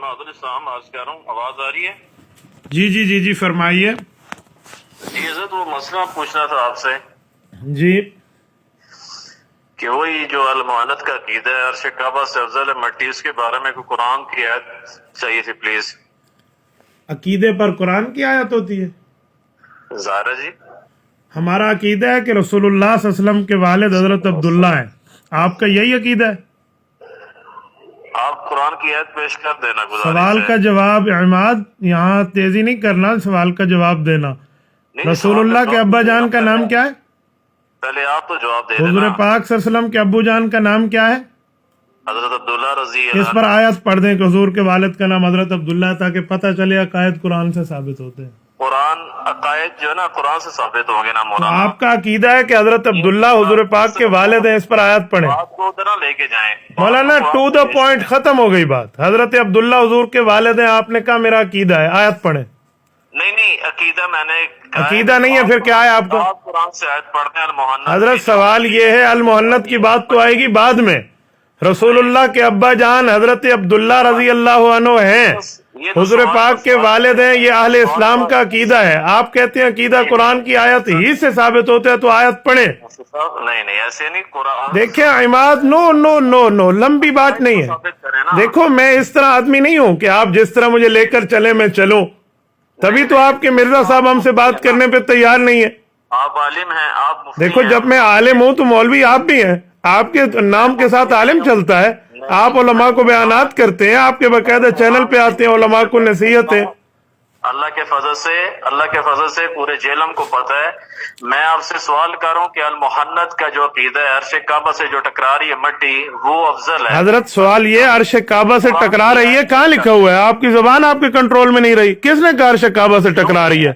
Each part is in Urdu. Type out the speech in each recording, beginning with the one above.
محمد السلام عرض کر رہا ہوں، آواز آ رہی ہے؟ جی فرمائیے. جی حضرت وہ مسئلہ پوچھنا تھا آپ سے جی کہ وہی جو المعانت کا عقیدہ ہے عرش کعبہ سے افضل ہے مٹی، اس کے بارے میں کوئی قرآن کی آیت چاہیے تھی پلیز. عقیدے پر قرآن کی آیت ہوتی ہے؟ زہرا جی ہمارا عقیدہ ہے کہ رسول اللہ صلی اللہ علیہ وسلم کے والد حضرت عبداللہ ہیں. آپ کا یہی عقیدہ ہے؟ آپ قرآن کی آیت پیش کر دینا گزارش سوال ہے. کا جواب عماد، یہاں تیزی نہیں کرنا، سوال کا جواب دینا. نہیں، رسول سوال اللہ کا کے جواب ابا دینا جان کا پہلے. نام کیا ہے؟ پہلے آپ تو جواب دے حضور دینا. پاک صلی اللہ علیہ وسلم کے ابو جان کا نام کیا ہے؟ حضرت عبداللہ رضی اس اللہ پر عنہ. آیت پڑھ دیں کہ حضور کے والد کا نام حضرت عبداللہ ہے، تاکہ پتہ چلے عقائد قرآن سے ثابت ہوتے ہیں. قرآن عقائد جو ہے نا قرآن سے ثابت ہوں گے نا تو مولانا. آپ کا عقیدہ ہے کہ حضرت عبداللہ حضور پاک کے والد ہیں، اس پر آیت پڑھیں. آپ کو ادھر لے کے جائیں مولانا ٹو دا پوائنٹ، ختم ہو گئی بات. حضرت عبداللہ حضور کے والد ہیں، آپ نے کہا میرا عقیدہ ہے، آیت پڑھیں. نہیں عقیدہ میں نے کہا عقیدہ نہیں ہے پھر کیا ہے آپ کا؟ آپ قرآن سے آیت پڑھتے ہیں المحنت. حضرت سوال یہ ہے، المحنت کی بات تو آئے گی بعد میں. رسول اللہ کے ابا جان حضرت عبداللہ رضی اللہ عنہ ہیں، حضور پاک کے والد ہیں، یہ اہل اسلام کا عقیدہ ہے. آپ کہتے ہیں عقیدہ قرآن کی آیت ہی سے ثابت ہوتا ہے، تو آیت پڑھیں. نہیں ایسے نہیں. قرآن دیکھیں عماد، نو لمبی بات نہیں ہے. ثابت کریں نا. دیکھو میں اس طرح آدمی نہیں ہوں کہ آپ جس طرح مجھے لے کر چلے میں چلوں. تبھی تو آپ کے مرزا صاحب ہم سے بات کرنے پہ تیار نہیں ہے. آپ عالم ہیں، آپ مفتی دیکھو ہیں. جب میں عالم ہوں تو مولوی آپ بھی ہیں. آپ کے نام کے ساتھ عالم چلتا ہے. آپ علماء کو بیانات کرتے ہیں، آپ کے باقاعدہ چینل پہ آتے ہیں، علماء کو نصیحت ہے. اللہ کے فضل سے پورے جیلم کو پتہ ہے. میں آپ سے سوال کر رہا ہوں کہ المحنت کا جو عقیدہ ہے عرش کعبہ سے جو ٹکرا رہی ہے مٹی، وہ افضل ہے. حضرت سوال یہ عرش کعبہ سے ٹکرا رہی ہے، کہاں لکھا ہوا ہے؟ آپ کی زبان آپ کے کنٹرول میں نہیں رہی. کس نے کہا عرش کعبہ سے ٹکرا رہی ہے؟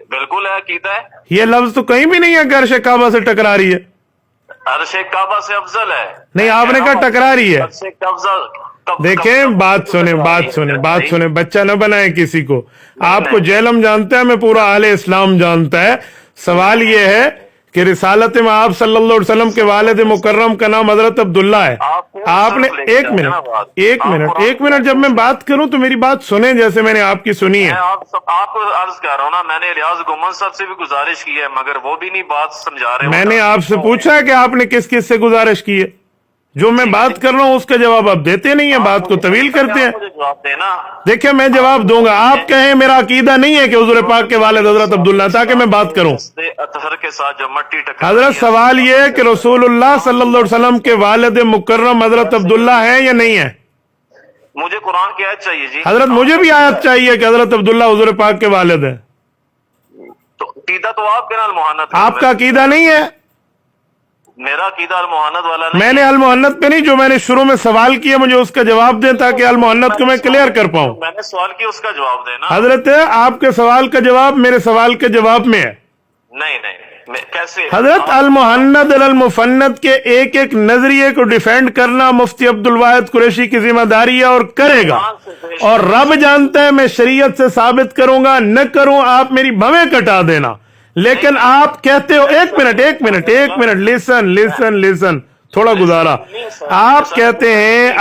بالکل ہے، عقیدہ ہے. یہ لفظ تو کہیں بھی نہیں ہے کہ عرش کعبہ سے ٹکرا رہی ہے. عرش کعبہ سے افضل ہے. نہیں، آپ نے کہا ٹکرا رہی ہے. عرش کعبہ دیکھیں بات سنیں، بچہ نہ بنائیں کسی کو. آپ کو جیلم جانتا ہے، میں پورا اہل اسلام جانتا ہے. سوال یہ ہے کہ رسالت میں آپ صلی اللہ علیہ وسلم کے والد مکرم کا نام حضرت عبداللہ ہے. آپ نے ایک منٹ جب میں بات کروں تو میری بات سنیں جیسے میں نے آپ کی سنی ہے. آپ کو عرض کر رہا ہوں نا، میں نے ریاض گمن صاحب سے بھی گزارش کی ہے مگر وہ بھی نہیں بات سمجھا رہے. میں نے آپ سے پوچھا ہے کہ آپ نے کس کس سے گزارش کی ہے. جو میں بات کر رہا ہوں اس کا جواب آپ دیتے نہیں ہیں، بات کو طویل کرتے ہیں. جواب دینا. دیکھیں میں جواب دوں گا. آپ کہیں میرا عقیدہ نہیں ہے کہ حضور پاک کے والد حضرت عبداللہ، تاکہ میں بات کروں. اطہر کے ساتھ جو مٹی ٹکرا حضرت سوال یہ ہے کہ رسول اللہ صلی اللہ علیہ وسلم کے والد مکرم حضرت عبداللہ ہیں یا نہیں ہیں؟ مجھے قرآن کی آیت چاہیے جی. حضرت مجھے بھی آیت چاہیے کہ حضرت عبداللہ حضور پاک کے والد ہیں. تو عقیدہ تو آپ کے نا المحنت. آپ کا عقیدہ نہیں ہے. میرا عقیدہ المحنت والا نہیں. میں نے المحنت پہ نہیں، جو میں نے شروع میں سوال کیا مجھے اس کا جواب دیں تاکہ المحنت کو میں کلیئر کر پاؤں. میں نے سوال کیا اس کا جواب دینا. حضرت آپ کے سوال کا جواب میرے سوال کے جواب میں ہے. نہیں کیسے حضرت المحنت المفند کے ایک ایک نظریے کو ڈیفینڈ کرنا مفتی عبد الواحد قریشی کی ذمہ داری ہے، اور کرے گا. اور رب جانتا ہے میں شریعت سے ثابت کروں گا، نہ کروں آپ میری بھویں کٹا دینا. لیکن آپ کہتے ہو ایک منٹ لسن تھوڑا گزارا. آپ کہتے ہیں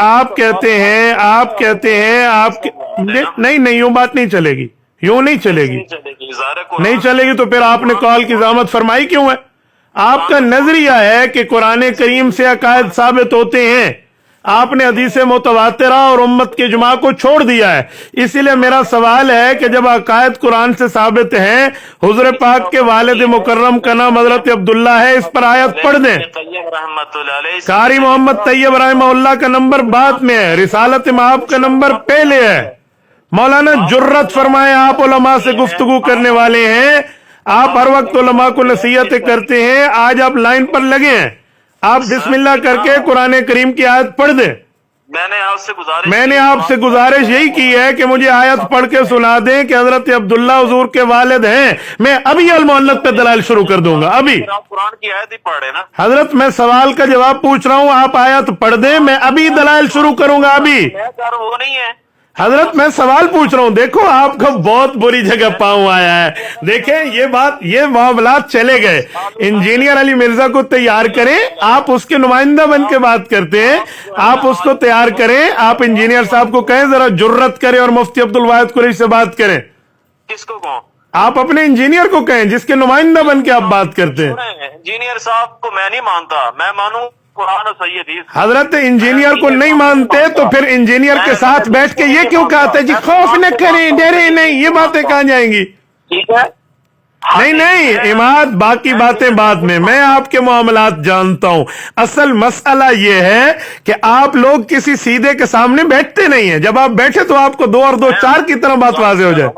نہیں یوں بات نہیں چلے گی، یوں نہیں چلے گی. نہیں چلے گی تو پھر آپ نے کال کی زحمت فرمائی کیوں ہے؟ آپ کا نظریہ ہے کہ قرآن کریم سے عقائد ثابت ہوتے ہیں. آپ نے حدیث متواترہ اور امت کے اجماع کو چھوڑ دیا ہے. اسی لیے میرا سوال ہے کہ جب عقائد قرآن سے ثابت ہیں، حضور پاک کے والد مکرم کا نام حضرت عبداللہ ہے، اس پر آیت پڑھ دیں. قاری محمد طیب رحمہ اللہ کا نمبر بعد میں ہے، رسالت میں آپ کا نمبر پہلے ہے. مولانا جرت فرمائے، آپ علماء سے گفتگو کرنے والے ہیں، آپ ہر وقت علماء کو نصیحتیں کرتے ہیں. آج آپ لائن پر لگے ہیں، آپ بسم اللہ کر کے قرآن کریم کی آیت پڑھ دیں. میں نے آپ سے گزارش یہی کی ہے کہ مجھے آیت پڑھ کے سنا دیں کہ حضرت عبداللہ حضور کے والد ہیں. میں ابھی المحنت پہ دلائل شروع کر دوں گا. ابھی قرآن کی آیت ہی پڑھے نا. حضرت میں سوال کا جواب پوچھ رہا ہوں، آپ آیت پڑھ دیں، میں ابھی دلائل شروع کروں گا. ابھی وہ نہیں ہے. حضرت میں سوال پوچھ رہا ہوں، دیکھو آپ کا بہت بری جگہ پاؤں آیا ہے. دیکھیں یہ معاملات چلے گئے. انجینئر علی مرزا کو تیار کریں، آپ اس کے نمائندہ بن کے بات کرتے ہیں، آپ اس کو تیار کریں. آپ انجینئر صاحب کو کہیں ذرا جرت کریں اور مفتی عبدالواحد قریشی سے بات کریں. کس کو کہوں؟ آپ اپنے انجینئر کو کہیں جس کے نمائندہ بن کے آپ بات کرتے ہیں. انجینئر صاحب کو میں نہیں مانتا، میں مانوں قرآن و صحیح حدیث. حضرت انجینئر کو نہیں مانتے تو پھر انجینئر کے ساتھ بیٹھ کے یہ کیوں کہتے ہیں جی خوف نہ کریں، ڈرے نہیں، یہ باتیں کہاں جائیں گی؟ ٹھیک ہے، نہیں عماد، باقی باتیں بعد میں آپ کے معاملات جانتا ہوں. اصل مسئلہ یہ ہے کہ آپ لوگ کسی سیدھے کے سامنے بیٹھتے نہیں ہیں. جب آپ بیٹھے تو آپ کو 2 اور 2 4 کی طرح بات واضح ہو جائے.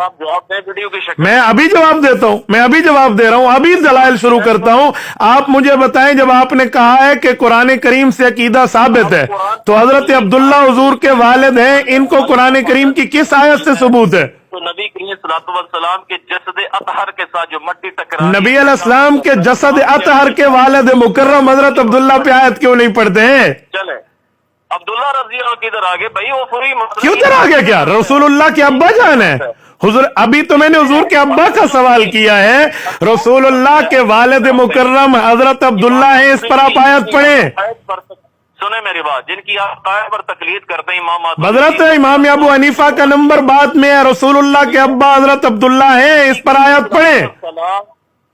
میں ابھی جواب دیتا ہوں، میں ابھی جواب دے رہا ہوں، ابھی دلائل شروع کرتا ہوں. آپ مجھے بتائیں، جب آپ نے کہا ہے کہ قرآن کریم سے عقیدہ ثابت ہے تو حضرت عبداللہ حضور کے والد ہیں، ان کو قرآن کریم کی کس آیت سے ثبوت ہے؟ تو نبی کریم صلی اللہ علیہ وسلم کے جسد اطہر کے ساتھ جو مٹی ٹکرا، نبی علیہ السلام کے جسد اطہر کے والد مکرم حضرت عبداللہ پہ آیت کیوں نہیں پڑھتے ہیں؟ چلے عبداللہ رضی اللہ کدھر آگے بھائی؟ وہ پوری کیوں ادھر آگے؟ کیا رسول اللہ کے ابا جان ہے حضور؟ ابھی تو میں نے حضور کے ابا کا سوال کیا ہے. رسول اللہ کے والد مکرم حضرت عبداللہ ہیں، اس پر آپ آیت پڑھیں. سنیں میری بات، جن کی آپ قائد پر تقلید کرتے ہیں امام حضرت امام ابو حنیفہ کا نمبر بعد میں ہے، رسول اللہ کے ابا حضرت عبداللہ ہیں، اس پر آیت پڑھیں.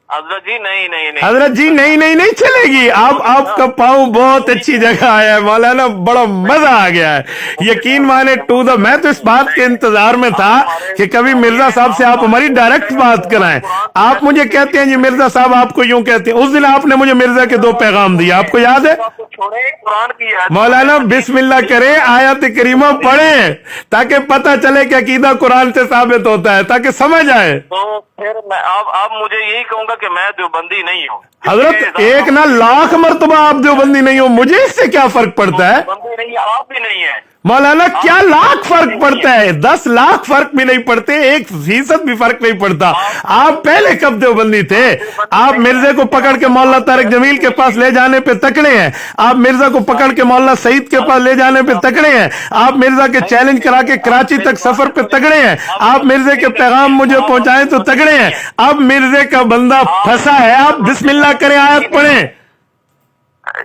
حضرت جی نہیں حضرت جی نہیں چلے گی. آپ کا پاؤں بہت اچھی جگہ آیا ہے مولانا، بڑا مزہ آ گیا ہے. یقین مانے میں تو اس بات کے انتظار میں تھا کہ کبھی مرزا صاحب سے آپ ہماری ڈائریکٹ بات کرائیں. آپ مجھے کہتے ہیں جی مرزا صاحب آپ کو یوں کہتے ہیں. اس دن آپ نے مجھے مرزا کے 2 پیغام دیا، آپ کو یاد ہے؟ مولانا بسم اللہ کریں، آیت کریمہ پڑھیں تاکہ پتہ چلے کہ عقیدہ قرآن سے ثابت ہوتا ہے، تاکہ سمجھ آئے. تو پھر میں اب مجھے یہی کہوں گا کہ میں دیوبندی نہیں ہوں. حضرت ایک نہ لاکھ مرتبہ آپ دیوبندی نہیں ہو، مجھے اس سے کیا فرق پڑتا ہے؟ دیوبندی نہیں، آپ بھی نہیں ہیں مولانا. کیا لاکھ فرق پڑتا ہے؟ 10 لاکھ فرق بھی نہیں پڑتے، 1% بھی فرق نہیں پڑتا. آپ پہلے کب دیوبندی تھے؟ آپ مرزا کو پکڑ کے مولانا طارق جمیل کے پاس لے جانے پہ تکڑے ہیں، آپ مرزا کو پکڑ کے مولانا سعید کے پاس لے جانے پہ تکڑے ہیں، آپ مرزا کے چیلنج کرا کے کراچی تک سفر پہ تکڑے ہیں، آپ مرزا کے پیغام مجھے پہنچائیں تو تکڑے ہیں. اب مرزا کا بندہ پھنسا ہے، آپ بسم اللہ کریں، آیت پڑھیں.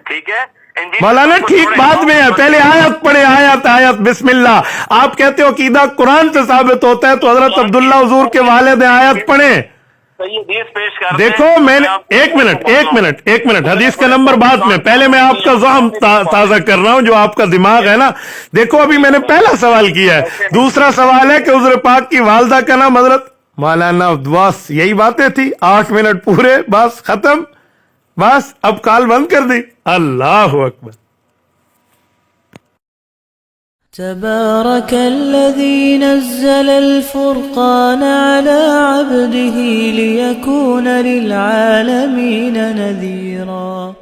ٹھیک ہے مولانا ٹھیک بعد میں ہے، پہلے آیت پڑھے. آیت بسم اللہ. آپ کہتے ہو عقیدہ قرآن سے ثابت ہوتا ہے تو حضرت عبداللہ حضور کے والد ہیں، آیت پڑھیں. دیکھو میں نے ایک منٹ حدیث کا نمبر بعد میں، پہلے میں آپ کا ذہن تازہ کر رہا ہوں، جو آپ کا دماغ ہے نا. دیکھو ابھی میں نے پہلا سوال کیا ہے، دوسرا سوال ہے کہ حضور پاک کی والدہ کا نام حضرت. مولانا بس یہی باتیں تھی، 8 منٹ پورے، بس ختم، بس اب کال بند کر دی. اللہ اکبر. تبارك الذي نزل الفرقان على عبده ليكون للعالمين نذيرا.